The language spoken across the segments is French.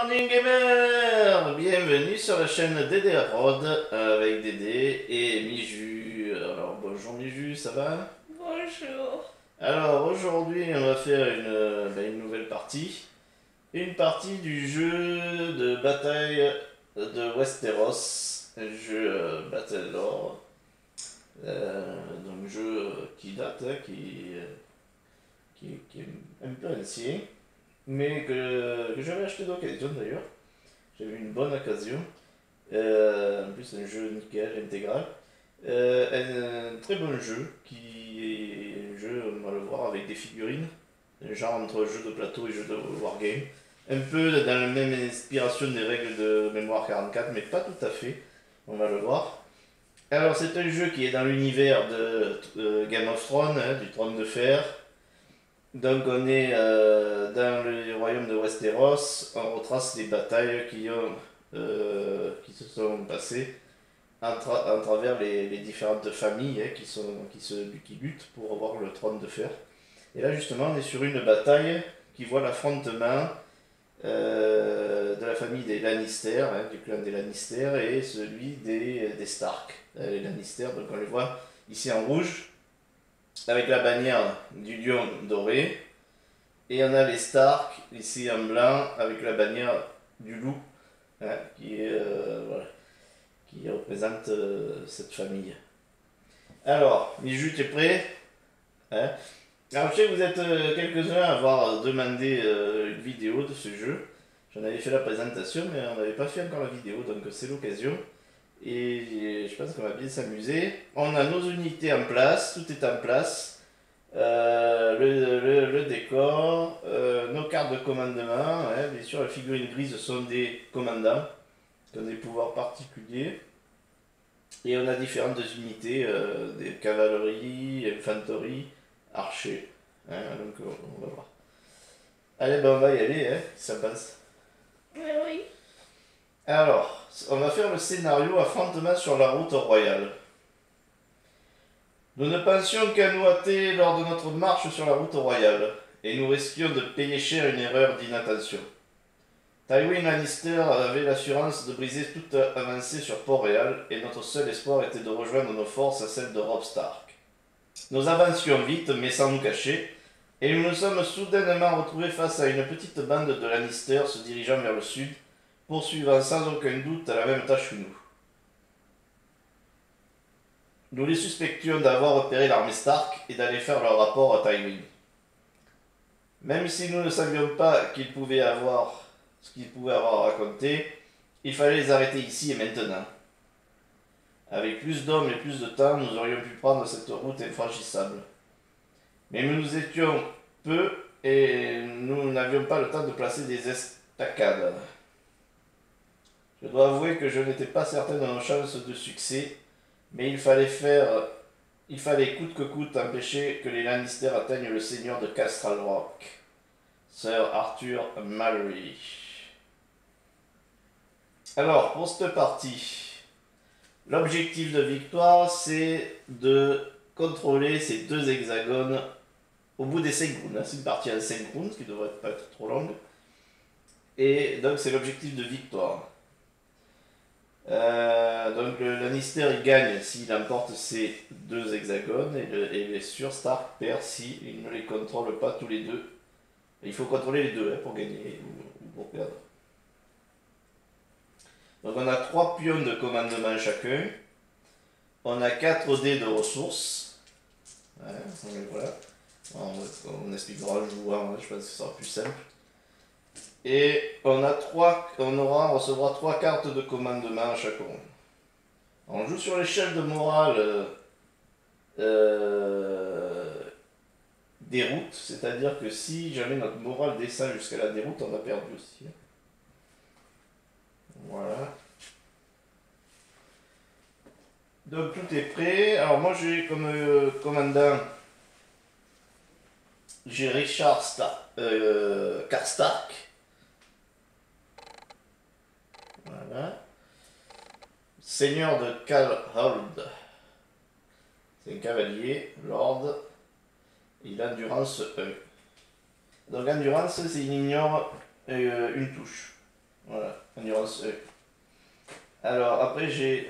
morning gamer! Bienvenue sur la chaîne Dédé Rod avec Dédé et Miju. Alors bonjour Miju, ça va? Bonjour. Alors aujourd'hui on va faire une nouvelle partie. Une partie du jeu de bataille de Westeros, un jeu Battlelore. Donc jeu qui date, hein, qui est un peu ancien, mais que j'avais acheté d'occasion d'ailleurs. J'ai eu une bonne occasion. En plus, un jeu nickel, intégral. Un très bon jeu qui est un jeu, on va le voir, avec des figurines. Un genre entre jeu de plateau et jeu de wargame. Un peu dans la même inspiration des règles de Mémoire 44, mais pas tout à fait. On va le voir. Alors, c'est un jeu qui est dans l'univers de Game of Thrones, hein, du Trône de Fer. Donc on est dans le royaume de Westeros, on retrace les batailles qui se sont passées à travers les différentes familles, hein, qui luttent pour avoir le trône de fer. Et là justement on est sur une bataille qui voit l'affrontement de la famille des Lannister, hein, du clan des Lannister, et celui des Stark, les Lannister. Donc on les voit ici en rouge avec la bannière du lion doré. Et on a les Stark ici en blanc avec la bannière du loup, hein, voilà, qui représente cette famille. Alors, Miju, t'es prêt? Hein? Alors, je sais que vous êtes quelques-uns à avoir demandé une vidéo de ce jeu. J'en avais fait la présentation, mais on n'avait pas fait encore la vidéo, donc c'est l'occasion. Et je pense qu'on va bien s'amuser. On a nos unités en place, tout est en place. Le décor, nos cartes de commandement, hein, bien sûr, les figurines grises sont des commandants qui ont des pouvoirs particuliers. Et on a différentes unités, des cavaleries, infanterie, archers. Hein, donc on va voir. Allez, ben on va y aller, hein, ça passe. Oui. Alors, on va faire le scénario affrontement sur la route royale. Nous ne pensions qu'à nous hâter lors de notre marche sur la route royale, et nous risquions de payer cher une erreur d'inattention. Tywin Lannister avait l'assurance de briser toute avancée sur Port-Réal, et notre seul espoir était de rejoindre nos forces à celles de Robb Stark. Nous avancions vite, mais sans nous cacher, et nous nous sommes soudainement retrouvés face à une petite bande de Lannister se dirigeant vers le sud, poursuivant sans aucun doute la même tâche que nous. Nous les suspections d'avoir repéré l'armée Stark et d'aller faire leur rapport à Tywin. Même si nous ne savions pas ce qu'ils pouvaient avoir raconté, il fallait les arrêter ici et maintenant. Avec plus d'hommes et plus de temps, nous aurions pu prendre cette route infranchissable. Mais nous étions peu et nous n'avions pas le temps de placer des estacades. Je dois avouer que je n'étais pas certain de nos chances de succès, mais il fallait coûte que coûte empêcher que les Lannister atteignent le seigneur de Castle Rock, Sir Arthur Mallory. Alors, pour cette partie, l'objectif de victoire, c'est de contrôler ces deux hexagones au bout des 5 rounds. C'est une partie en 5 rounds, qui ne devrait pas être trop longue. Et donc, c'est l'objectif de victoire. Donc le Lannister il gagne s'il emporte ces deux hexagones et bien sûr Stark perd s'il ne les contrôle pas tous les deux. Il faut contrôler les deux, hein, pour gagner ou pour perdre. Donc on a 3 pions de commandement chacun. On a 4 dés de ressources. Ouais, voilà. On expliquera en jouant, hein, je pense que ce sera plus simple. Et on recevra 3 cartes de commandement à chaque round. On joue sur l'échelle de morale des routes, c'est-à-dire que si jamais notre morale descend jusqu'à la déroute, on a perdu aussi. Voilà. Donc tout est prêt. Alors moi j'ai comme commandant, j'ai Richard Karstark. Voilà. Seigneur de Calhold. C'est un cavalier, lord. Il a endurance 1. Donc endurance, c'est il ignore une touche. Voilà, endurance E. Alors après j'ai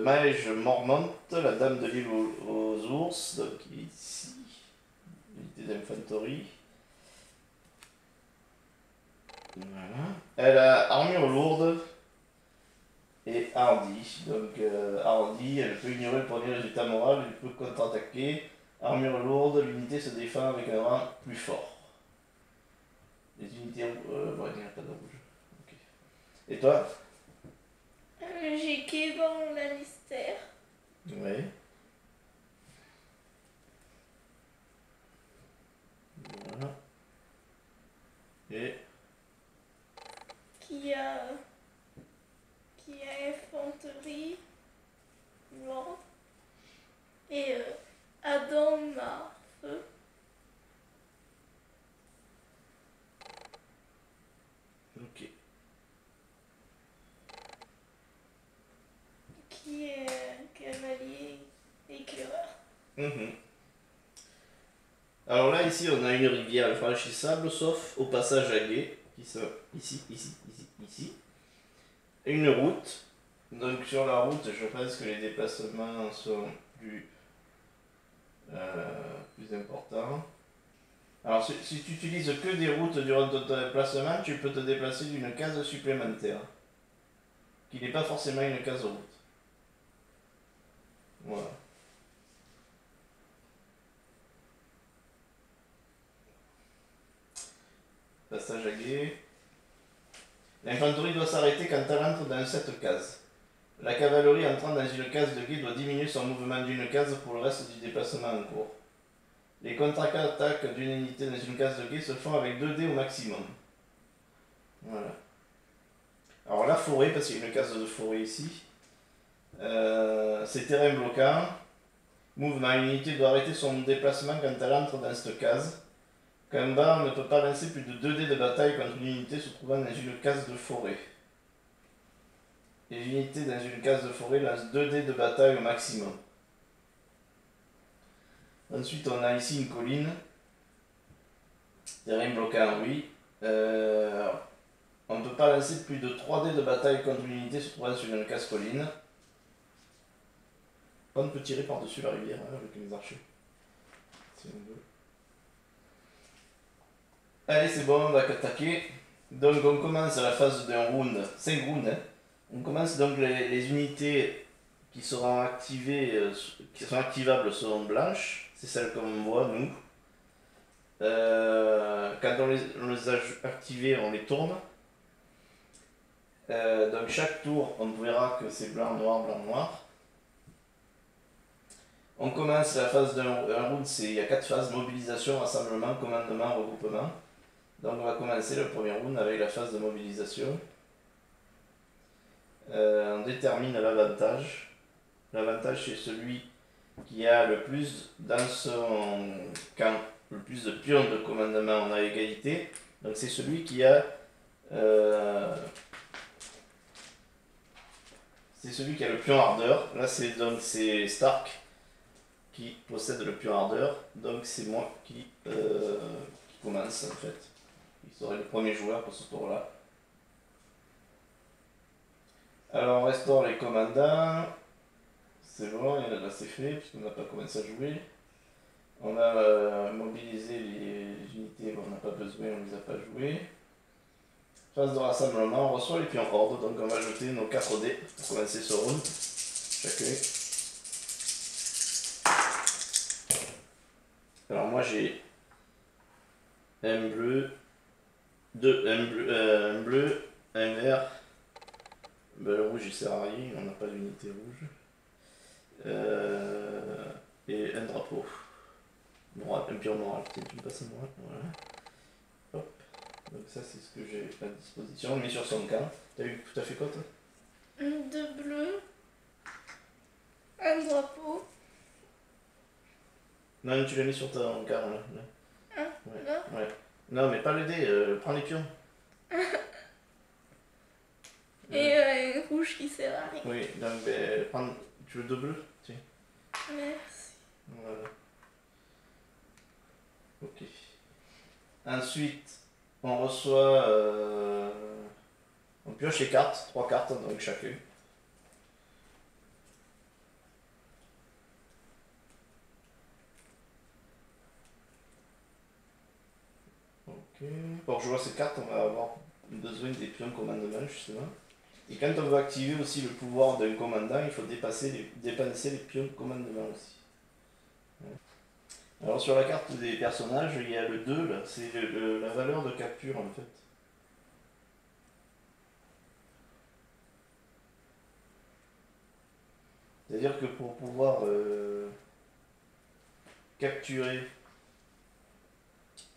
Maëge Mormont, la dame de l'île aux ours, donc qui est ici, unité d'infanterie. Voilà. Elle a armure lourde et hardy. Donc hardy, elle peut ignorer le premier résultat moral, elle peut contre-attaquer. Armure lourde, l'unité se défend avec un rang plus fort. Les unités... bon, il n'y a pas de rouge. Ok. Et toi? J'ai Kéban Lannister, Oui. Voilà. Et... qui a, qui a infanterie lourde. Et Adam Marfeu, Ok. qui est cavalier éclaireur. Mhm. Alors là, ici, on a une rivière infranchissable, sauf au passage à gué, qui sont ici, ici, ici, ici. Et une route. Donc sur la route, je pense que les déplacements sont plus importants. Alors si tu utilises que des routes durant ton déplacement, tu peux te déplacer d'une case supplémentaire, qui n'est pas forcément une case route. Voilà. Passage à gué. L'infanterie doit s'arrêter quand elle entre dans cette case. La cavalerie entrant dans une case de guet doit diminuer son mouvement d'une case pour le reste du déplacement en cours. Les contre-attaques d'une unité dans une case de guet se font avec 2 dés au maximum. Voilà. Alors la forêt, parce qu'il y a une case de forêt ici, c'est terrain bloquant. Mouvement, une unité doit arrêter son déplacement quand elle entre dans cette case. Combat ne peut pas lancer plus de 2 dés de bataille contre une unité se trouvant dans une case de forêt. Les unités dans une case de forêt lancent 2 dés de bataille au maximum. Ensuite, on a ici une colline. Terrain bloquant, oui. On ne peut pas lancer plus de 3 dés de bataille contre une unité se trouvant sur une case colline. On peut tirer par-dessus la rivière hein, avec les archers. Si on veut. Allez, c'est bon, on va attaquer. Donc, on commence la phase d'un round, 5 rounds. Hein. On commence donc les unités qui seront activées, qui sont activables seront blanches. C'est celles qu'on voit, nous. Quand on les a activées, on les tourne. Donc chaque tour, on verra que c'est blanc, noir, blanc, noir. On commence la phase d'un round, il y a 4 phases, mobilisation, rassemblement, commandement, regroupement. Donc on va commencer le premier round avec la phase de mobilisation. On détermine l'avantage. L'avantage c'est celui qui a le plus dans son camp, le plus de pions de commandement, on a égalité. Donc c'est celui qui a le pion ardeur. Là c'est Stark qui possède le pion ardeur. Donc c'est moi qui commence en fait. Il serait le premier joueur pour ce tour-là. Alors on restaure les commandants. C'est bon, il y en a c'est fait, puisqu'on n'a pas commencé à jouer. On a mobilisé les unités, bon, on n'a pas besoin, on ne les a pas jouées. Phase de rassemblement, on reçoit les pions horde, donc on va jeter nos 4 dés pour commencer ce round. Chacun. Alors moi j'ai un bleu, un bleu, un vert. Ben, le rouge il sert à rien, on n'a pas d'unité rouge. Et un drapeau. Noir, un pion noir, tu me passes un noir, voilà. Hop. Donc ça c'est ce que j'ai à disposition. On met sur son camp. T'as fait quoi toi? 2 bleus, un drapeau. Non, tu l'as mis sur ton camp là. Hein? Ouais. Là. Ouais. Non mais pas le dé, prends les pions. Et un rouge qui sert à rien. Oui, donc prends. Tu veux 2 bleus? Tiens. Merci. Voilà. Ok. Ensuite, on reçoit On pioche les cartes, 3 cartes donc chacun. Ok. Pour jouer à ces cartes, on va avoir besoin des pions commandement justement. Et quand on veut activer aussi le pouvoir d'un commandant, il faut dépenser les pions commandement aussi. Alors sur la carte des personnages, il y a le 2 là, c'est la valeur de capture en fait. C'est-à-dire que pour pouvoir capturer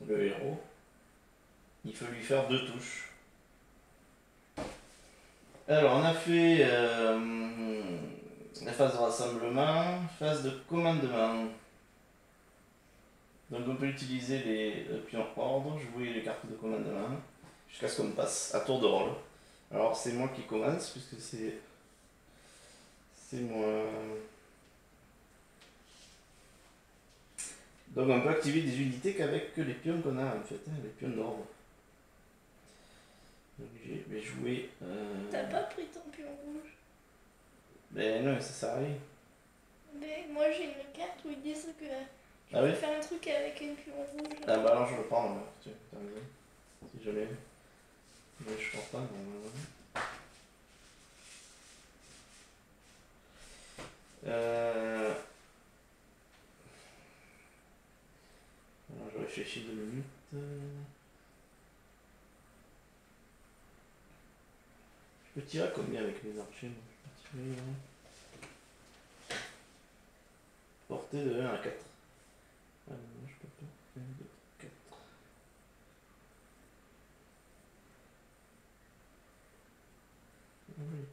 le héros, il faut lui faire 2 touches. Alors on a fait la phase de rassemblement, phase de commandement. Donc on peut utiliser les pions ordre, jouer les cartes de commandement, jusqu'à ce qu'on passe à tour de rôle. Alors c'est moi qui commence, puisque c'est moi. Donc on peut activer des unités qu'avec les pions qu'on a en fait, les pions d'ordre. Donc je vais jouer. T'as pas pris ton pion rouge? Ben non, ça sert à rien. Mais moi j'ai une carte où ils disent que tu Ah peux oui? faire un truc avec un pion rouge. Ah bah alors je le prends, là. Tiens, t'as raison. Si jamais. Mais je prends pas, normalement. Alors je réfléchis 2 minutes. Je peux tirer à combien avec mes archers moi? Je peux tirer, portée de 1 à 4. Ah non, je peux pas. 1, 2, 4. Ah oui.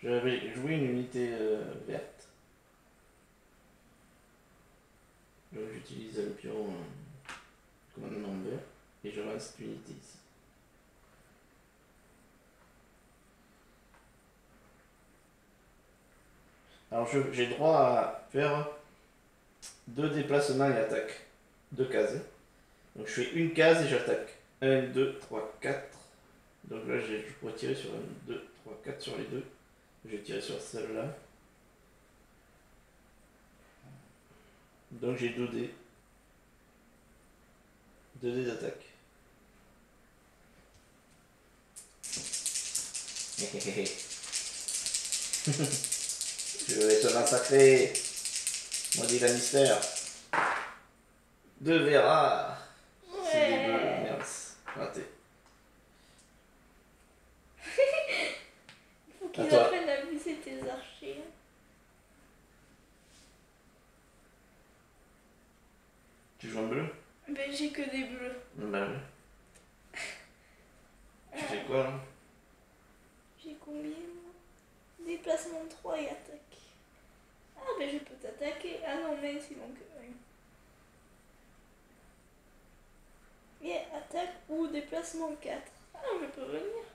J'avais joué une unité verte. Donc j'utilise le pion commandement vert et je lance cette unité ici. Alors j'ai droit à faire 2 déplacements et attaque. 2 cases. Donc je fais une case et j'attaque. 1, 2, 3, 4. Donc là je pourrais tirer sur 1, 2, 3, 4 sur les deux. Je vais tirer sur celle-là. Donc j'ai 2 dés. 2 dés d'attaque. Je vais te massacrer. Maudit Lannister. 2 verras. C'est des bleus, Ouais. merde. Raté. Faut À qu'ils toi. apprennent à viser tes archers. Tu joues en bleu? Ben j'ai que des bleus. Bah oui. Tu fais quoi là? J'ai combien moi? Déplacement 3 et attaque. Ah ben je peux t'attaquer. Ah non mais il manque rien. Et attaque ou déplacement 4. Ah non je peux venir.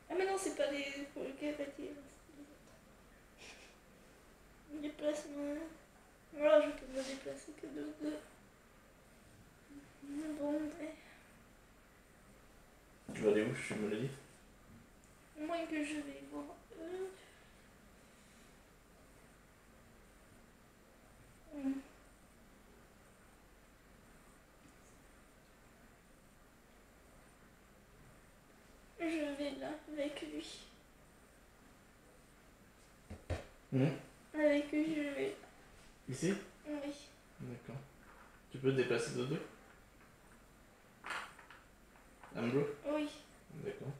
Ah mais non c'est pas les pour lesquels attaquer. Déplacement. Voilà je peux me déplacer que de 2. Bon ben. Tu vas aller où? Je me l'ai dit. Moins que je vais voir eux. Je vais là avec lui. Avec lui je vais. Ici? Oui. D'accord. Tu peux te déplacer de 2? Un bleu? Oui. D'accord.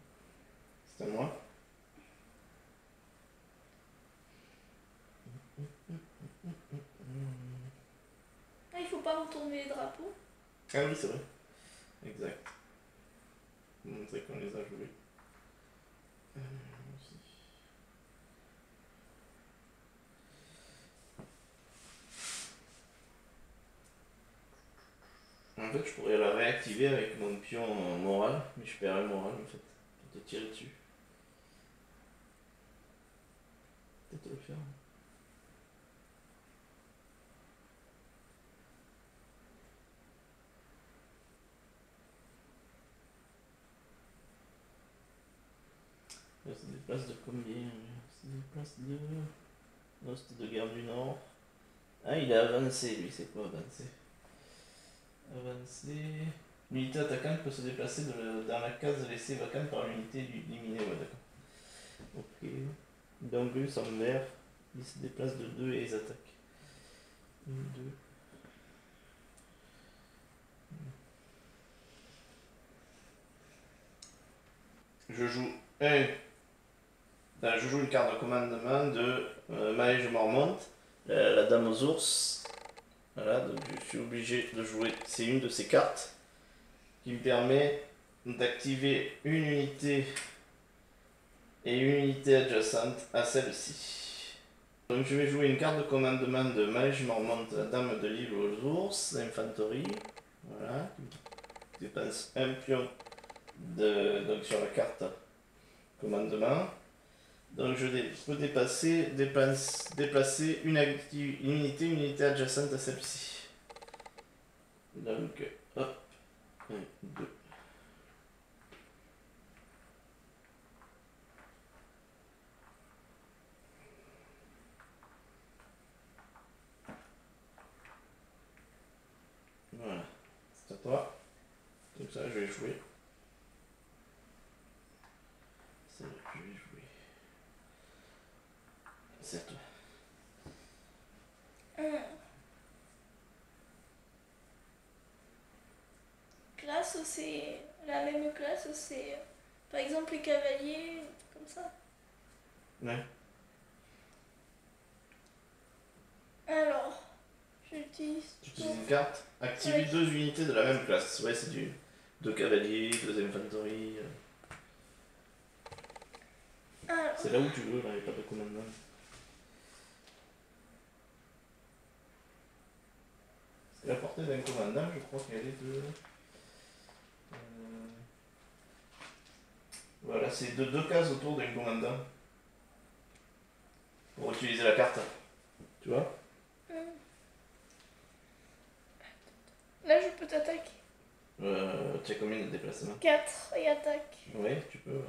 C'est à moi. Ah il faut pas retourner les drapeaux. Ah oui, c'est vrai. Exact. Pour montrer qu'on les a joués. Aussi. En fait, je pourrais la réactiver avec mon pion moral, mais je perds le moral en fait, pour te tirer dessus. Peut-être le faire. Ça se déplace de combien? Ça se déplace de... Non, c'était de guerre du Nord. Ah, il a avancé, lui, c'est quoi avancer? Avancer... L'unité attaquante peut se déplacer dans la case laissée vacante par l'unité éliminée, ouais d'accord. Ok. Donc lui, en vert, il se déplace de 2 et ils attaquent. 1, 2. Je joue je joue une carte de commandement de Maëge Mormont, la dame aux ours. Voilà, donc je suis obligé de jouer. C'est une de ces cartes qui me permet d'activer une unité et une unité adjacente à celle-ci. Donc je vais jouer une carte de commandement de Maëge Mormont, la dame de l'île aux ours, l'infanterie. Voilà, qui dépense un pion donc sur la carte commandement. Donc je peux déplacer une unité adjacente à celle-ci. Donc hop, 1, 2. Voilà, c'est à toi. Donc ça je vais jouer. C'est là que je vais jouer. C'est à toi. Classe, c'est la même classe, c'est par exemple les cavaliers, comme ça. Ouais. Alors, j'utilise. Tu utilises une carte. Activer Oui. 2 unités de la même classe. Ouais, c'est du 2 cavaliers, 2 infanterie. Alors, C'est là où tu veux, là, il n'y a pas de commandement. Parce que la portée d'un commandant, je crois qu'elle est de. Voilà, c'est de 2 cases autour d'un commandant. Pour utiliser la carte. Tu vois? là, je peux t'attaquer. Tu as combien de déplacements? 4 et attaque. Ouais, tu peux.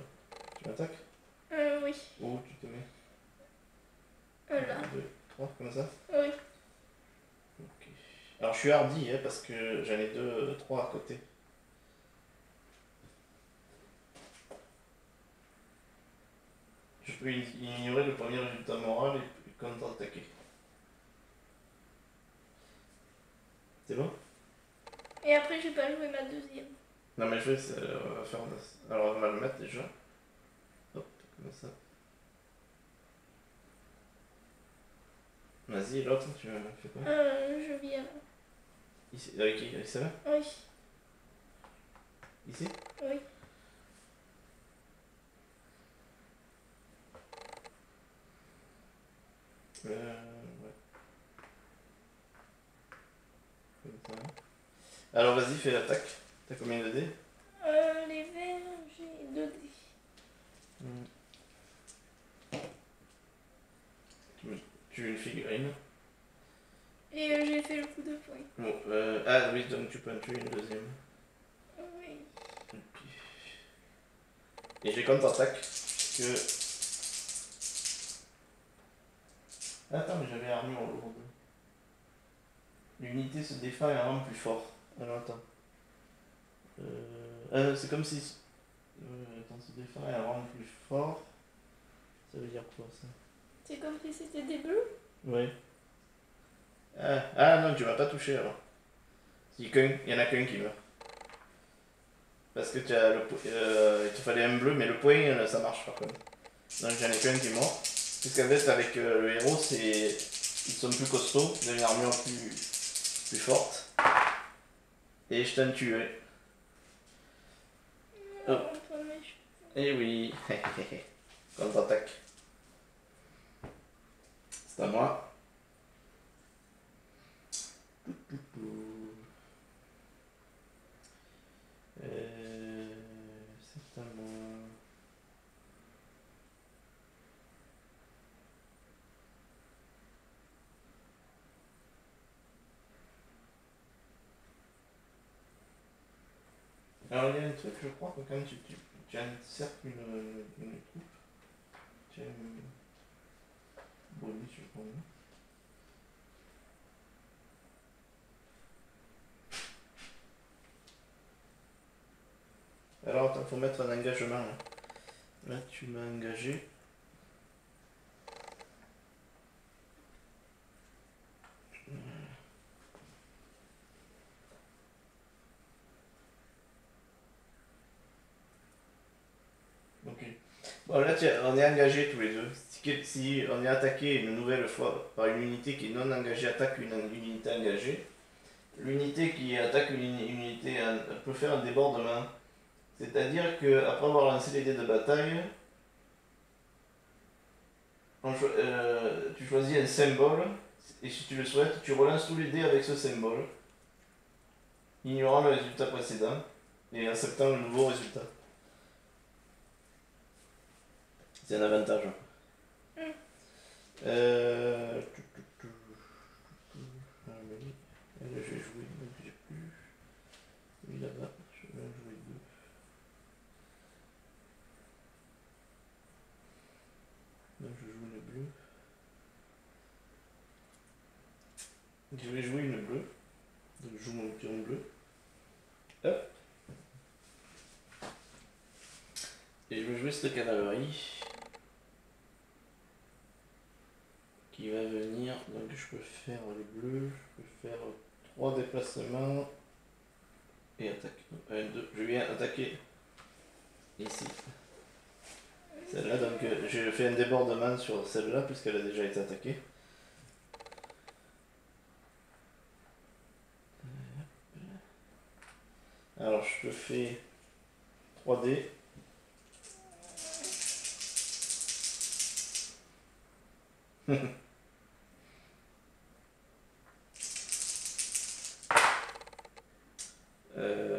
Tu m'attaques? Oui. Où tu te mets? Là. 1, 2, 3, comme ça? Oui. Ok. Alors je suis hardi, hein, parce que j'en ai 2, 3 à côté. Je peux ignorer le premier résultat moral et contre-attaquer. C'est bon? Et après, j'ai pas joué ma deuxième. Non mais je vais on va faire... Alors on va le mettre déjà. Hop, comme ça. Vas-y, l'autre, tu fais quoi? Je viens. Ici, avec qui? Avec ça va? Oui. Ici? Oui. Ouais. Comme ça. Alors vas-y, fais l'attaque. T'as combien de dés? Les verts, j'ai 2 dés. Tu veux une figurine? Et j'ai fait le coup de poing. Bon, ah oui, donc tu peux en tuer une deuxième. Oui. Et j'ai contre-attaque que... Attends, mais j'avais armure lourde. L'unité se défend et rend plus fort. Alors attends. C'est comme si... attends, se défend et rend plus fort. Ça veut dire quoi ça? C'est comme si c'était des bleus? Ouais. Ah non, tu m'as pas touché alors. Il y en a qu'un qui meurt. Parce que tu as il te fallait un bleu, mais le point ça marche par contre. Donc j'en ai qu'un qui est mort. Puisqu'en fait, avec le héros, ils sont plus costauds, ils ont une armure plus forte. Et je t'en tué. Oh. Eh oui. Contre-attaque. C'est à moi. C'est à moi. Alors il y a un truc, je crois que quand tu encercles une coupe, Tiens, bonus, je prends. Alors, attends, faut mettre un engagement là. Là, tu m'as engagé. Ok. Bon, là, tiens, on est engagés tous les deux. Si on est attaqué une nouvelle fois par une unité qui est non engagée, attaque une unité engagée, l'unité qui attaque une unité peut faire un débordement. C'est-à-dire qu'après avoir lancé les dés de bataille, tu choisis un symbole, et si tu le souhaites, tu relances tous les dés avec ce symbole, ignorant le résultat précédent, et acceptant le nouveau résultat. C'est un avantage. Là, je vais jouer, donc j'ai plus. Lui là-bas, je vais en jouer deux. Donc je joue une bleue. Je vais jouer une bleue. Donc je joue mon pion bleu. Hop. Et je vais jouer cette cavalerie. Qui va venir. Donc je peux faire les bleus. Je peux faire 3 déplacements. Et attaque. 1, 2. Je viens attaquer ici. Celle-là, donc j'ai fait un débordement sur celle-là puisqu'elle a déjà été attaquée. Alors je te fais 3 dés.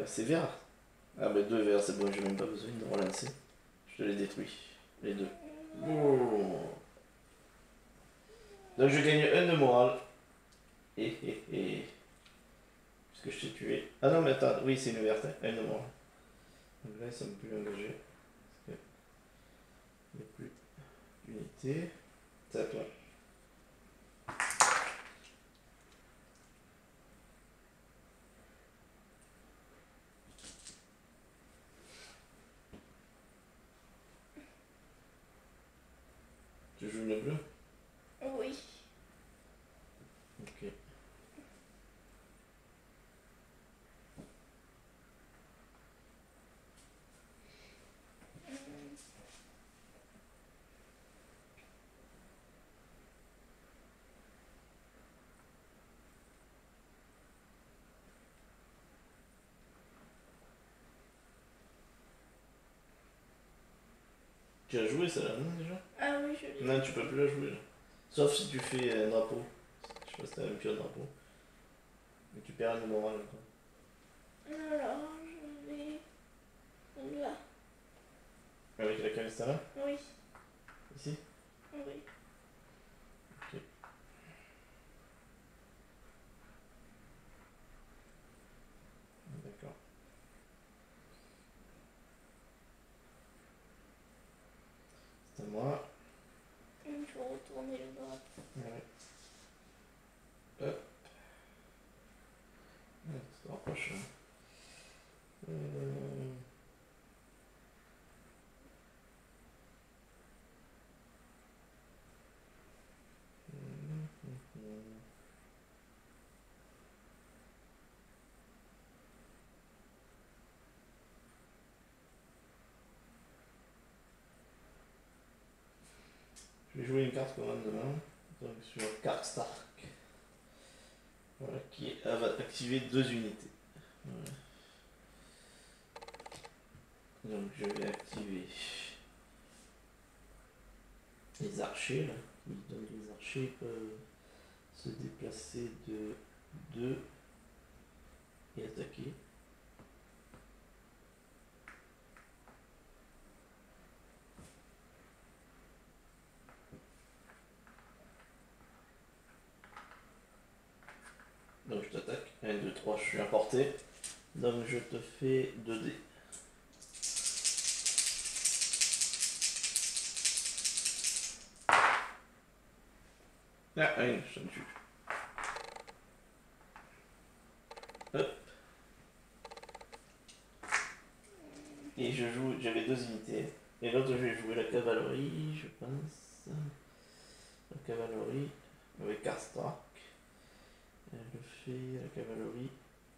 C'est vert. Ah bah 2 verts, c'est bon, j'ai même pas besoin de relancer. Je te les détruis, les deux. Oh. Donc je gagne 1 de morale. Puisque je t'ai tué. Ah non mais attends, oui c'est une verte, hein. 1 de morale. Donc là ils sont plus engagés. Parce qu'il n'y a plus d'unité. C'est à toi. Tu joues une bleue? Oui. Ok. Tu as joué celle-là, non déjà? Ah oui, je l'ai. Non, tu peux plus la jouer là. Sauf si tu fais un drapeau. Je sais pas si t'as un pion de drapeau. Mais tu perds 1 de morale encore. Alors, je vais là. Avec la Calistana? Oui. Ici? Oui. Ok. D'accord. C'est à moi. Il faut retourner le bras. Ouais. Hop. Ouais, c'est trop proche. Je vais jouer une carte commandement. Donc sur carte Stark. Voilà, qui va activer 2 unités. Voilà. Donc je vais activer les archers là. Donc les archers peuvent se déplacer de 2 et attaquer. Donc je t'attaque. 1, 2, 3, je suis à portée. Donc je te fais 2 dés. Ah, oui, je me tue. Hop. Et j'avais 2 unités. Et l'autre, je vais jouer la cavalerie, je pense. La cavalerie avec Karstark. Elle fait la cavalerie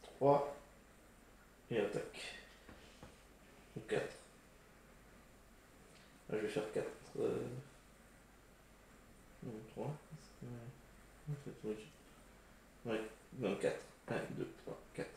3 et attaque. Ou 4. Là, je vais faire 4. Non, 3. En fait, oui. Ouais, non, 4. 1, 2, 3, 4.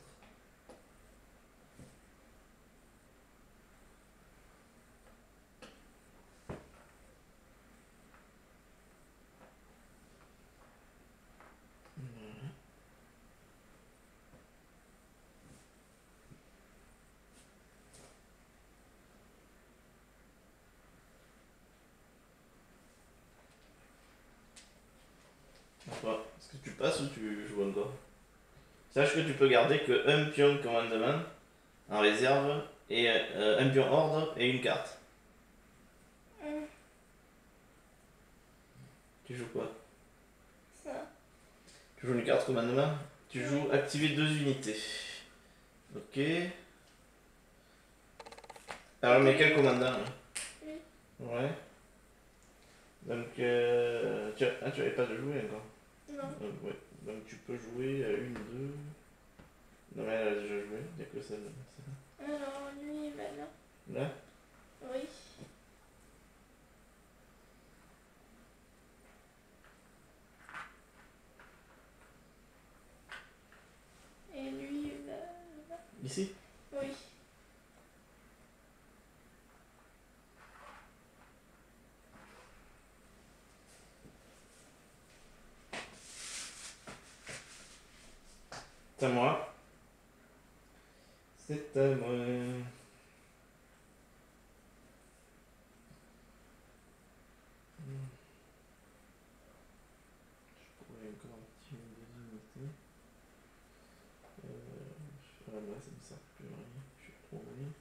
Est-ce que tu passes ou tu joues encore? Sache que tu peux garder que un pion commandement en réserve et un pion ordre et une carte. Tu joues quoi? Ça. Tu joues une carte commandement. Tu joues activer 2 unités. Ok. Alors, mais quel commandant? Oui. Ouais. Donc, tu avais pas de jouer encore? Non. Ouais. Donc, tu peux jouer à 1, 2. Non, mais elle a déjà joué. Il n'y a que celle-là. Alors, lui, il va là. Là? Oui. Et lui, il va là. Ici? Oui. C'est à moi. C'est à moi. Je pourrais encore activer 2 unités. Ah là, ça me sert plus à rien. Je suis trop loin.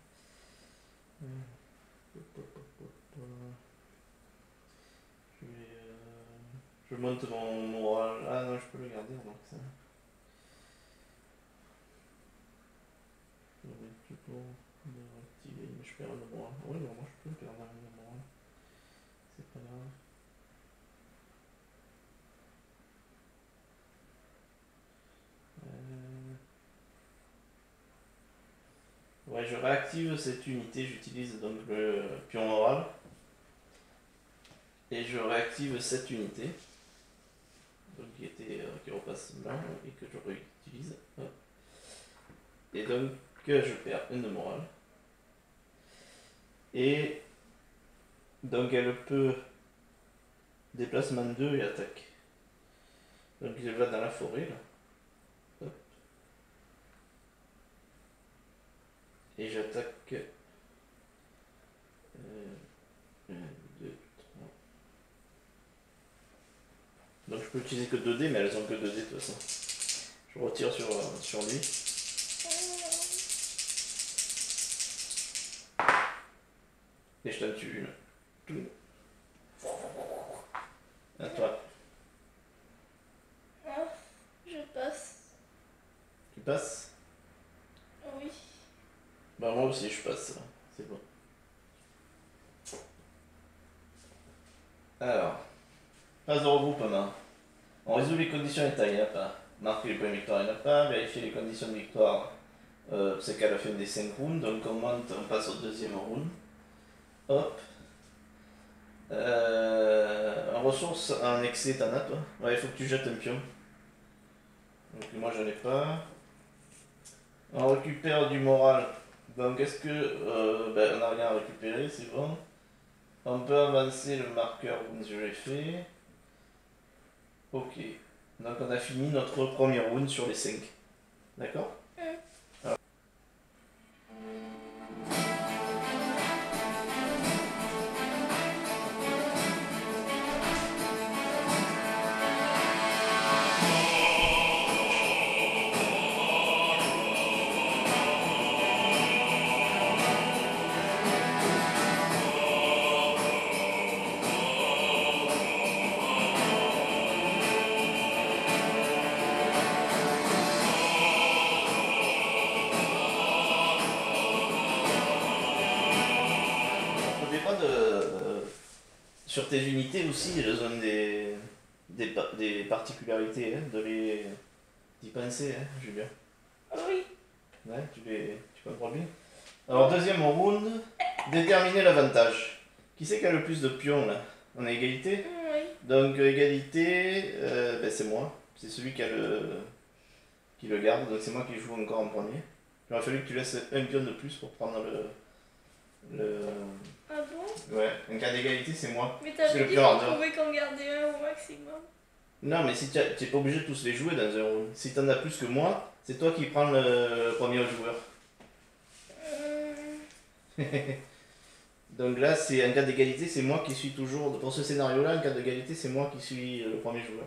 Je vais. Je monte mon moral. Ah non, je peux le garder donc ça. Je vais plutôt le activer, mais je perds un moral. Oui, non, moi je peux perdre un moral. C'est pas grave. Ouais, je réactive cette unité, j'utilise donc le pion moral. Et je réactive cette unité. Donc qui repasse blanc et que je réutilise. Hop. Et donc je perds une de morale. Et donc elle peut déplacement 2 et attaque. Donc je vais dans la forêt là. Hop. Et j'attaque 1, 2, 3. Donc je peux utiliser que 2 dés, mais elles ont que 2 dés de toute façon. Je retire sur lui. Et je t'en tue une. À toi. Ah, je passe. Tu passes? Oui. Bah moi aussi je passe, c'est bon. Alors, phase de regroupement. On résout les conditions état, il n'y en a pas. Marquer les points de victoire, il n'y en a pas. Vérifier les conditions de victoire, c'est qu'à la fin des 5 rounds. Donc on monte, on passe au deuxième round. Hop. En ressources, en excès, t'en as toi? Ouais, il faut que tu jettes un pion. Donc moi j'en ai pas. On récupère du moral. Donc est-ce que... ben, on n'a rien à récupérer, c'est bon. On peut avancer le marqueur round, je l'ai fait. Ok. Donc on a fini notre premier round sur les 5. D'accord? sur tes unités aussi, elles ont des particularités, hein, de les d'y penser, hein, Julien. Oui. Ouais, tu comprends bien. Alors, deuxième round, déterminer l'avantage. Qui c'est qui a le plus de pions là? On a égalité? Oui. Donc, égalité, ben, c'est moi. C'est celui qui le garde, donc c'est moi qui joue encore en premier. Il aurait fallu que tu laisses un pion de plus pour prendre le... Ah bon? Ouais, en cas d'égalité, c'est moi. Mais C'est t'avais le dit pion qu'on ardeur. pouvait qu'en garder un au maximum. Non, mais si tu n'es pas obligé de tous les jouer dans un round. Si t'en as plus que moi, c'est toi qui prends le premier joueur. Donc là, c'est en cas d'égalité, c'est moi qui suis toujours. Pour ce scénario-là, en cas d'égalité, c'est moi qui suis le premier joueur.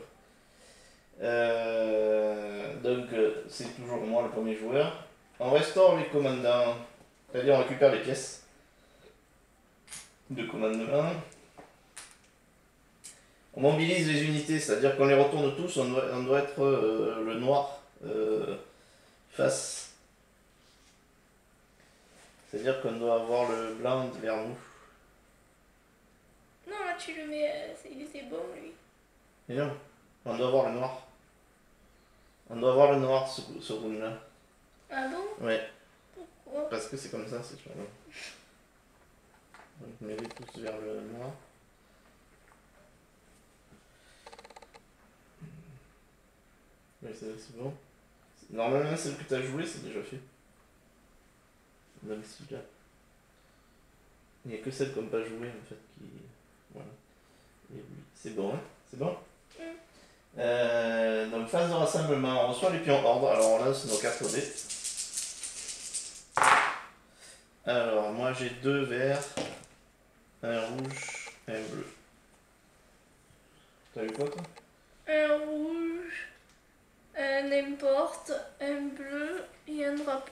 C'est toujours moi le premier joueur. On restaure les commandants, c'est-à-dire on récupère les pièces de commandement. On mobilise les unités, c'est-à-dire qu'on les retourne tous, on doit être le noir face. C'est-à-dire qu'on doit avoir le blanc vers nous. Non, là tu le mets, c'est bon lui. Et non, on doit avoir le noir. On doit avoir le noir ce round-là. Ah bon? Ouais, Pourquoi? parce que c'est comme ça, c'est sûr. Donc mets-les tous vers le noir. Oui, c'est bon. Normalement, celle que tu as jouée, c'est déjà fait. Même celui-là. Il n'y a que celles qu'on n'a pas joué en fait qui. Voilà. Et oui, c'est bon, hein? C'est bon? Donc phase de rassemblement, on reçoit les pions ordre, alors on lance nos 4 dés. Alors moi j'ai 2 verts, un rouge, un bleu. T'as eu quoi toi? Un rouge, un n'importe, un bleu et un drapeau.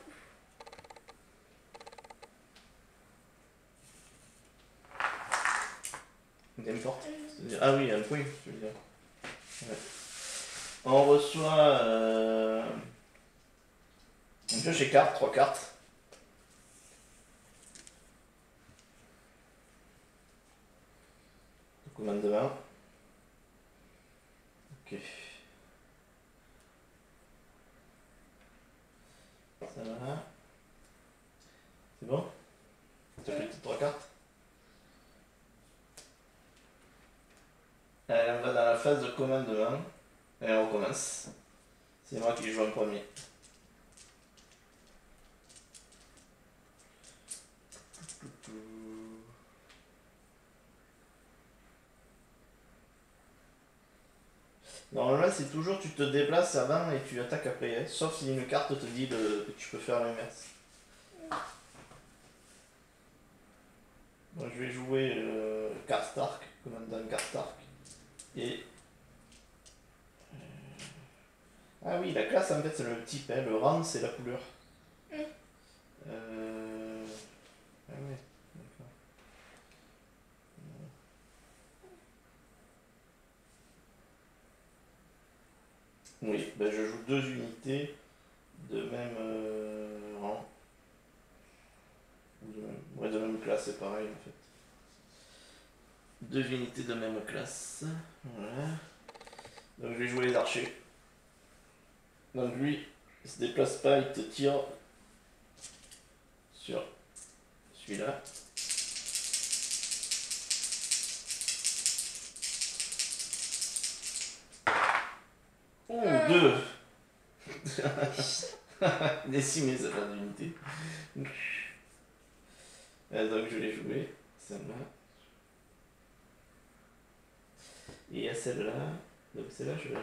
N'importe. Ah oui, un point, je veux dire. Ouais. On reçoit une pioche et cartes, 3 cartes. Commandement. Ok. Ça va. C'est bon? T'as pris tes 3 cartes? Allez, on va dans la phase de commandement. Et on recommence. C'est moi qui joue en premier. Normalement, c'est toujours tu te déplaces avant et tu attaques après, hein, sauf si une carte te dit que tu peux faire l'inverse. Moi, je vais jouer Karstark, commandant Karstark. Et. Ah oui, la classe en fait c'est le type, hein, le rang c'est la couleur. Ah ouais, d'accord. Oui, ben je joue 2 unités de même rang. Ouais, de même classe, c'est pareil en fait. 2 unités de même classe. Voilà. Donc je vais jouer les archers. Donc lui, il se déplace pas, il te tire sur celui-là. Oh, 2. Décimé sa fin d'unité. Donc je l'ai joué, celle-là. Et à celle-là, donc celle-là je vais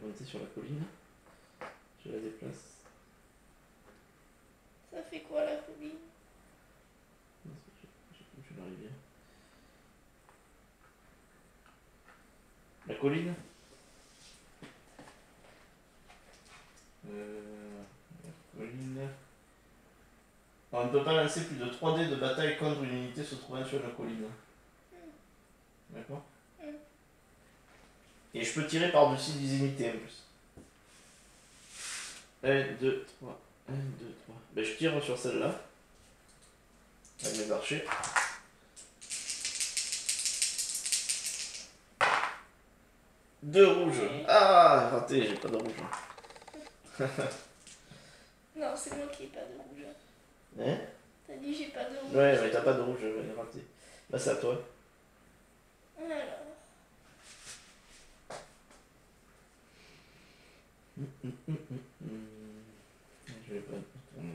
monter sur la colline. Je la déplace. Ça fait quoi la colline? Je vais arriver. La colline. La colline. On ne peut pas lancer plus de 3 dés de bataille contre une unité se trouvant sur la colline. D'accord? Et je peux tirer par-dessus des unités en plus. 1, 2, 3. 1, 2, 3. Ben, je tire sur celle-là. Avec mes archers. 2 rouges. Ah, raté, j'ai pas de rouge. Non, c'est moi qui ai pas de rouge. Hein? T'as dit j'ai pas de rouge. Ouais, mais t'as pas de rouge, raté. Là, c'est à toi. Alors. Je vais pas tourner.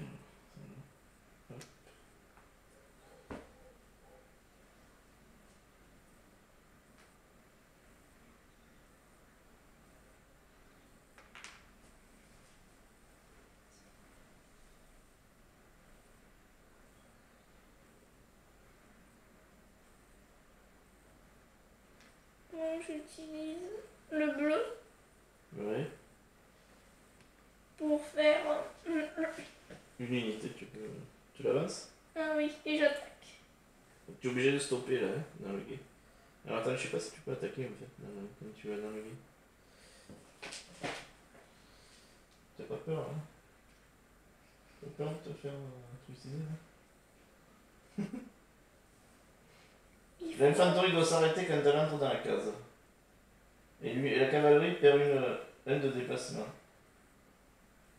Bon, j'utilise le bleu Ouais. pour faire. Une unité, tu l'avances? Ah oui, et j'attaque. Tu es obligé de stopper là, hein, dans le guet. Alors attends, je sais pas si tu peux attaquer en fait, quand tu vas dans le guet. T'as pas peur, hein? T'as peur de te faire trucider là? L'infanterie doit s'arrêter quand elle entre dans la case. Et la cavalerie perd un de déplacement.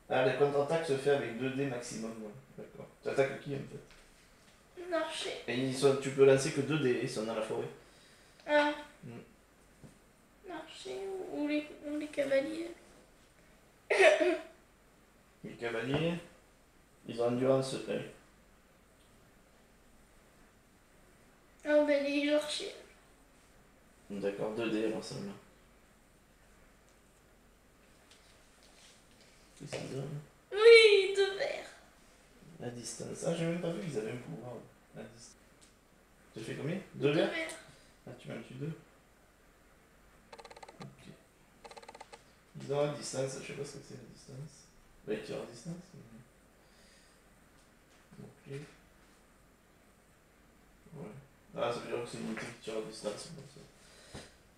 Ah, la contre-attaque se fait avec 2 dés maximum. Ouais. D'accord. Tu attaques qui en fait? Marcher. Et tu peux lancer que 2 dés, ils sont dans la forêt. Ah. Marcher ou les cavaliers. Les cavaliers, ils ont endurance 1. Ah ben les archers. D'accord, 2 dés alors seulement. Qu'est-ce qu'ils ont? Oui, de verre. La distance. Ah, j'ai même pas vu qu'ils avaient un pouvoir. La distance. Tu fais combien? 2 verres? Ah, tu m'en tues 2. Ok. Ils ont la distance, je sais pas ce que c'est la distance. Bah, ils tirent à distance. Ok. Ouais. Ah, ça veut dire que c'est une unité qui tire à distance.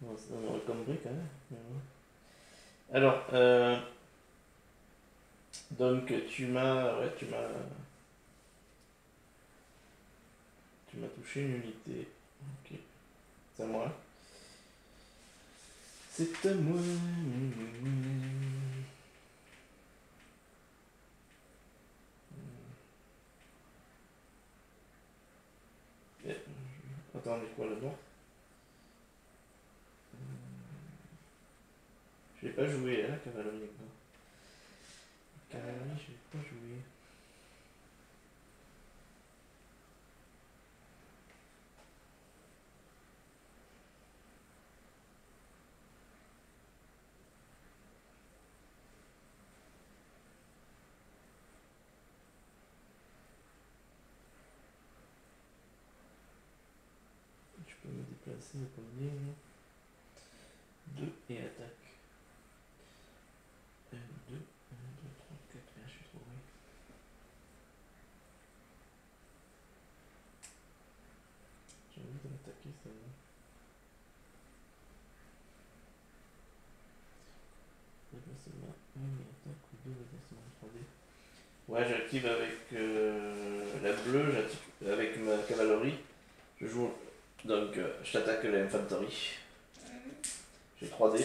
Bon, ça on aurait compris quand même. Mais ouais. Alors, donc tu m'as. Ouais, tu m'as touché une unité. Ok. C'est à moi. C'est à moi. Attends, mais quoi là-dedans? Je vais pas jouer, hein, cavalerie là-dedans. Cavalerie, je vais pas jouer. Je peux me déplacer de combien? 2 et attaque. 1, 2, 1, 2, 3, 4. Je suis trop loin. J'ai envie de l'attaquer celle-là. Déplacement 1 et attaque ou 2 déplacements 3D. Ouais, j'active avec la bleue, j'active avec ma cavalerie. Je joue. Donc, je t'attaque l'infanterie. J'ai 3D.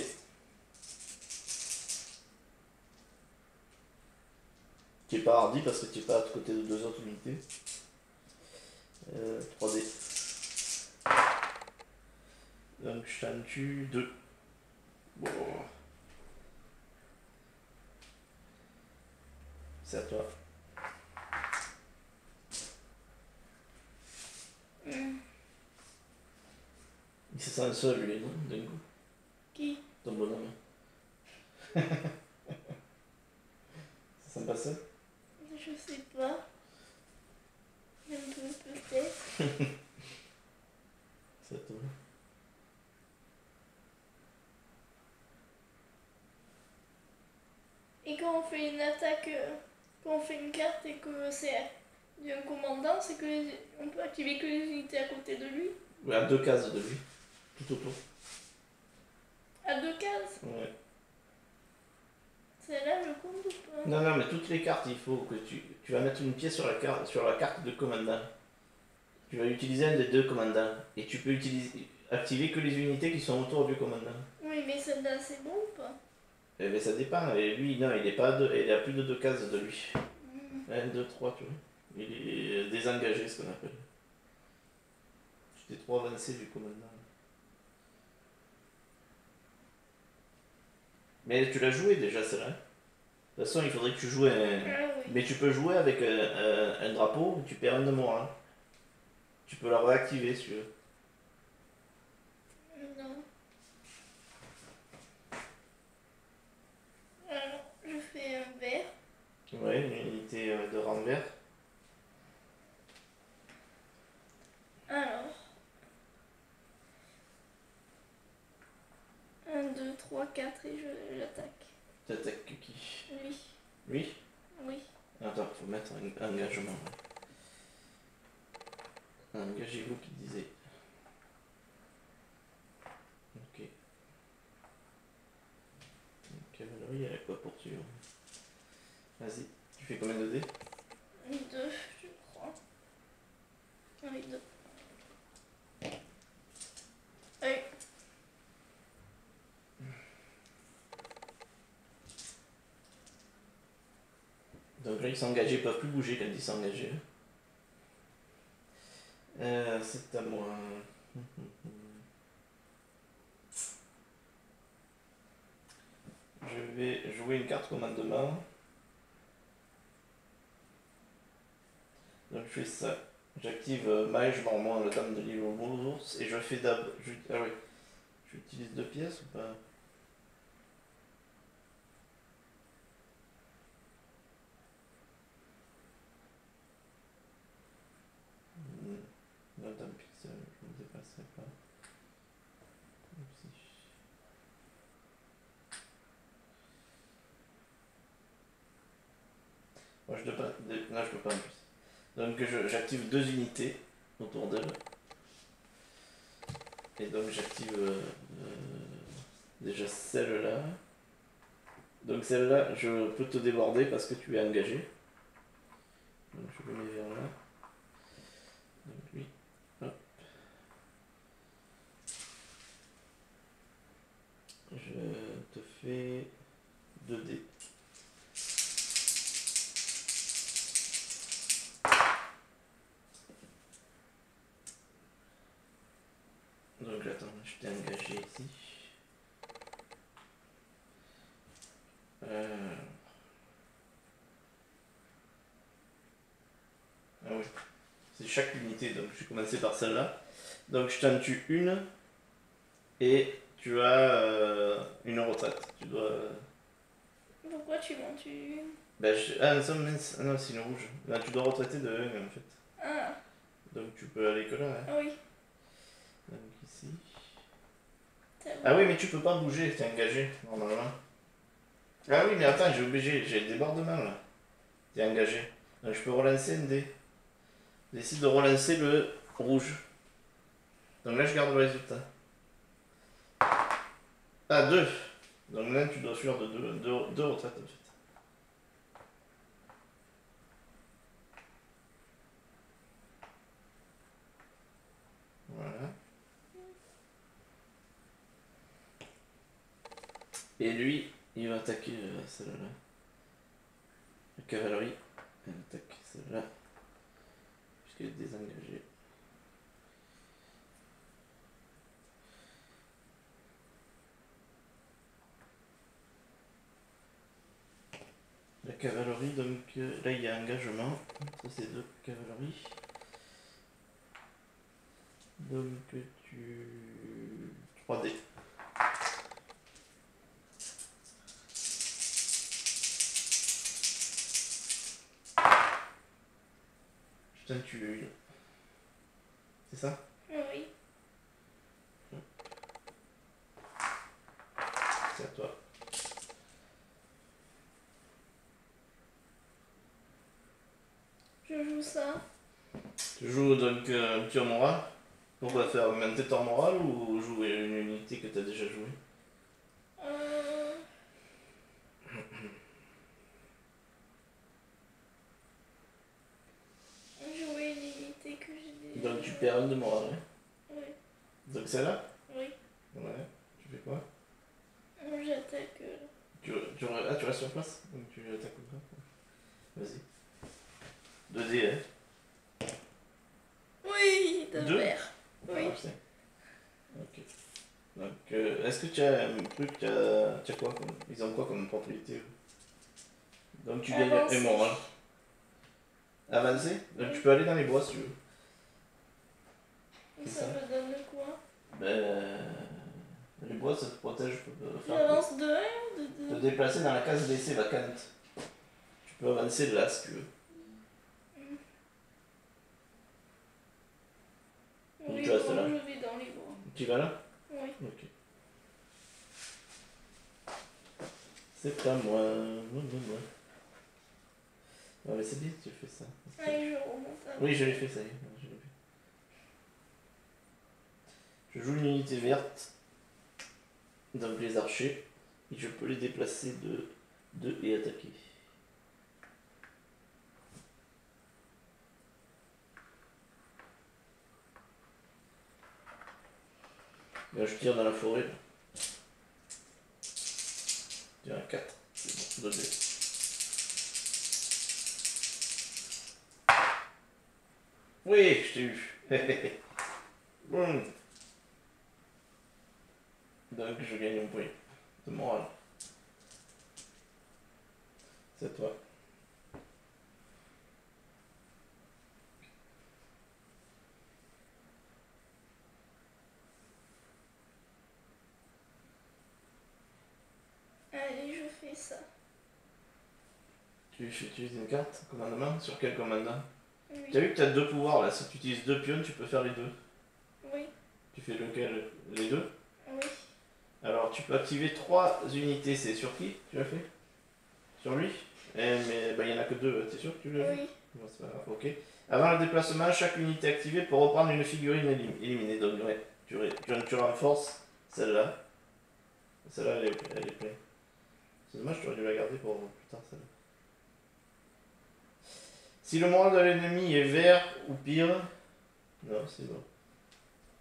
Qui est pas hardi parce que tu es pas à côté de 2 autres unités. 3D. Donc je t'en tue 2. Bon. C'est à toi. Il se sent seul lui, non? D'un coup. Qui? Ton bonhomme. Ça sent pas seul? Je sais pas. Un peu peut-être. C'est à toi. Et quand on fait une attaque, quand on fait une carte et que c'est d'un commandant, c'est que on peut activer que les unités à côté de lui. Ouais, à 2 cases de lui. Tout autour. À 2 cases? Ouais. Celle-là, je compte ou pas? Non, non, mais toutes les cartes, il faut que tu vas mettre une pièce sur la carte de commandant. Tu vas utiliser un des 2 commandants. Et tu peux activer que les unités qui sont autour du commandant. Oui. Oui, mais celle-là, c'est bon ou pas? Eh ben ça dépend. Et lui, non, il est pas à deux, il a plus de 2 cases de lui. Hmm. 1, 2, 3, tu vois. Il est désengagé, ce qu'on appelle. J'étais trop avancé du coup maintenant. Mais tu l'as joué déjà, celle-là. De toute façon, il faudrait que tu joues un. Ah oui. Mais tu peux jouer avec un drapeau, tu perds un de morale. Tu peux la réactiver si tu veux. Non. Alors, je fais un vert. Ouais, une unité de rang vert. Alors. 1, 2, 3, 4 et j'attaque. T'attaques qui? Lui. Lui? Oui. Attends, faut mettre un engagement. Engagez-vous qui disait. Ok. Cavalerie, elle a quoi pour tuer? Vas-y, tu fais combien de dés? 2, je crois. Oui, 2. Oui. Donc là, ils sont engagés, ils peuvent plus bouger quand ils sont engagés. C'est à moi. Je vais jouer une carte commandement. Donc je fais ça. J'active Mage Mormon, la dame de l'île aux ours, et je fais d'ab. Ah oui. J'utilise 2 pièces ou pas? Non, tant pis, je ne me dépasserai pas. Moi je peux pas. Là je peux pas en plus. Donc j'active 2 unités autour d'elle. Et donc j'active déjà celle-là. Donc celle-là, je peux te déborder parce que tu es engagé. Donc je le mets vers là. Donc lui, hop. Je te fais 2 dés. Donc attends, je t'ai engagé ici. Ah oui, c'est chaque unité, donc je vais commencer par celle-là. Donc je t'en tue une et tu as une retraite. Tu dois. Pourquoi tu m'en tues une? Ben, ah non, mince. Ah non, c'est une rouge. Là, tu dois retraiter de 1 en fait. Ah, Donc tu peux aller que là. Hein. oui. Donc ici. C'est Ah oui, bon. mais tu peux pas bouger, t'es engagé normalement. Ah oui, mais attends, j'ai le débordement là. T'es engagé. Donc je peux relancer un dé. Décide de relancer le rouge. Donc là, je garde le résultat. Ah, 2. Donc là, tu dois suivre de 2 retraites en fait. Voilà. Et lui, il va attaquer celle-là. La cavalerie, elle attaque celle-là. Puisqu'elle est désengagée. La cavalerie, donc là il y a engagement. Ça c'est 2 cavaleries. Donc tu. 3 dés. Je t'en tue une. C'est ça? Oui. C'est à toi. Je joue ça. Tu joues donc un petit moral. Pourquoi faire augmenter ton moral ou jouer une unité que tu as déjà jouée? Euh... Jouer une unité que j'ai déjà. Donc tu perds 1 de moral. Hein. Oui. Donc celle-là? Oui. Ouais. Tu fais quoi? j'attaque. Ah, tu restes sur place? Donc tu attaques comme ça? Vas-y. 2 dés, hein? Oui, de 2? vert. Oui. Ah, putain. Ok. Donc, est-ce que tu as un truc, tu as quoi comme... Ils ont quoi comme propriété? Donc tu gagnes Avancer. un moral. Avancer? Donc Oui. tu peux aller dans les bois si tu veux. Et C'est ça ça. me donne quoi? Ben... Les bois, ça te protège. J'avance de 1 ou de Te 2? déplacer dans la case blessée vacante. Tu peux avancer de là si tu veux. Oui, tu restes bon, là. je vais dans les bois. Tu vas là? Oui. Ok. C'est à moi. Ouais, mais c'est bien que tu fais ça. Allez, je remonte à Oui, je l'ai fait, ça y est. Je l'ai fait. Je joue une unité verte. Donc les archers. Et je peux les déplacer de 2 et attaquer. Là, je tire dans la forêt. Je tire un 4. C'est bon, 2 dés. Oui, je t'ai eu. Boum. Donc je gagne un point de morale. C'est à toi. Allez, je fais ça. Tu utilises une carte, commandement. Sur quel commandant? Oui. Tu as vu que tu as 2 pouvoirs là. Si tu utilises 2 pions, tu peux faire les 2. Oui. Tu fais lequel? Les 2? Oui. Alors tu peux activer 3 unités. C'est sur qui tu l'as fait? Sur lui? Mais il n'y en a que 2. T'es sûr que tu l'as fait? Oui. Bon, c'est pas grave, ok. Avant le déplacement, chaque unité activée peut reprendre une figurine éliminée. Donc ouais, tu renforces celle-là. Celle-là, elle est pleine. C'est dommage, tu aurais dû la garder pour plus tard, celle-là. Si le moral de l'ennemi est vert ou pire... Non, c'est bon.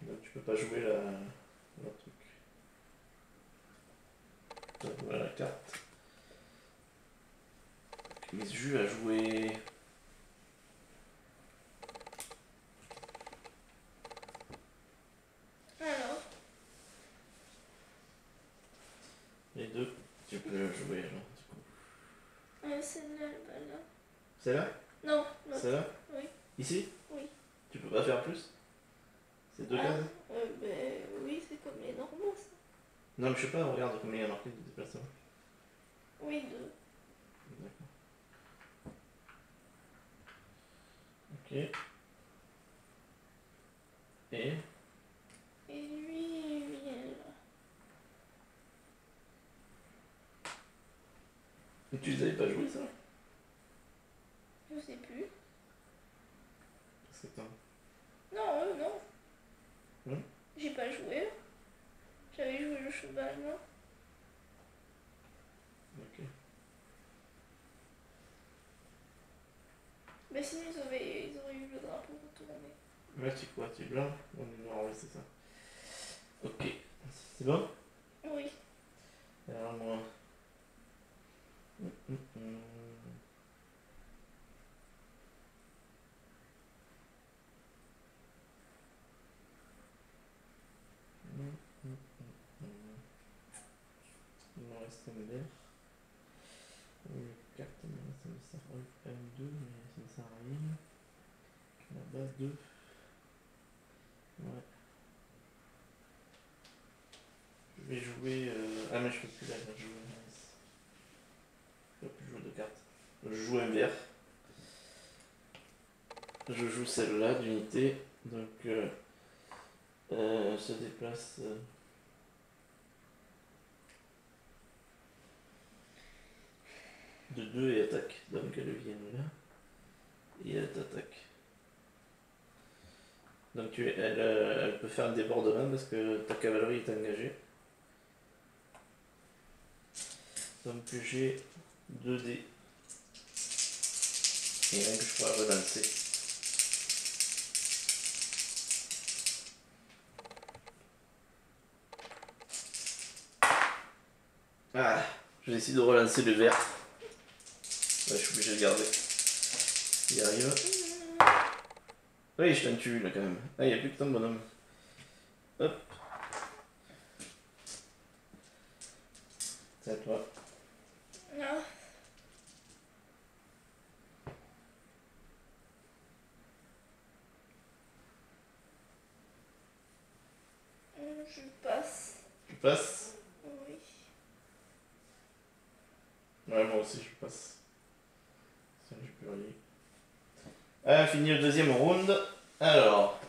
Donc tu peux pas jouer la truc. Donc voilà la carte. Les jus à jouer... Alors, Les 2, tu peux jouer alors, du coup. celle-là, elle va là. C'est là? Non, l'autre. C'est là? Oui. Ici? Oui. Tu peux pas faire plus? C'est 2 Ah, cases? ben oui, c'est comme les normaux, ça. Non, mais je sais pas, regarde combien il y a marqué de déplacement. Oui, 2. D'accord. Ok. Et lui, il vient là. tu les avais pas joué ça? Je sais plus. Parce que attends. Non, non. Hmm. J'ai pas joué. J'avais joué le cheval, non? Ok. Mais sinon, ils auraient eu le drapeau retourné. Là, tu quoi? Tu es blanc? On est noir, oui, c'est ça. Ok. C'est bon? Oui. Alors, moi. Il me reste un vert. Une carte, mais ça me sert à 2, mais ça me sert à rien. La base 2. Ouais. Je vais jouer. Ah, mais je peux plus la jouer. Je peux plus jouer de cartes. Je joue un vert. Je joue celle-là d'unité. Donc, se déplace. De 2 et attaque. Donc elle vient là. Et elle t'attaque. Donc elle peut faire un débordement parce que ta cavalerie est engagée. Donc j'ai 2 dés. Et rien que je pourrais relancer. Ah, je décide de relancer le vert. Ouais, je suis obligé de garder. Il arrive. Oui, je t'en tue une quand même. Ah, il n'y a plus que ton bonhomme. Hop. C'est à toi. Ah. Je passe. Tu passes? Oui. Ouais, moi aussi je passe. Ça, j'ai plus rien. Ah, fini le deuxième round. Alors.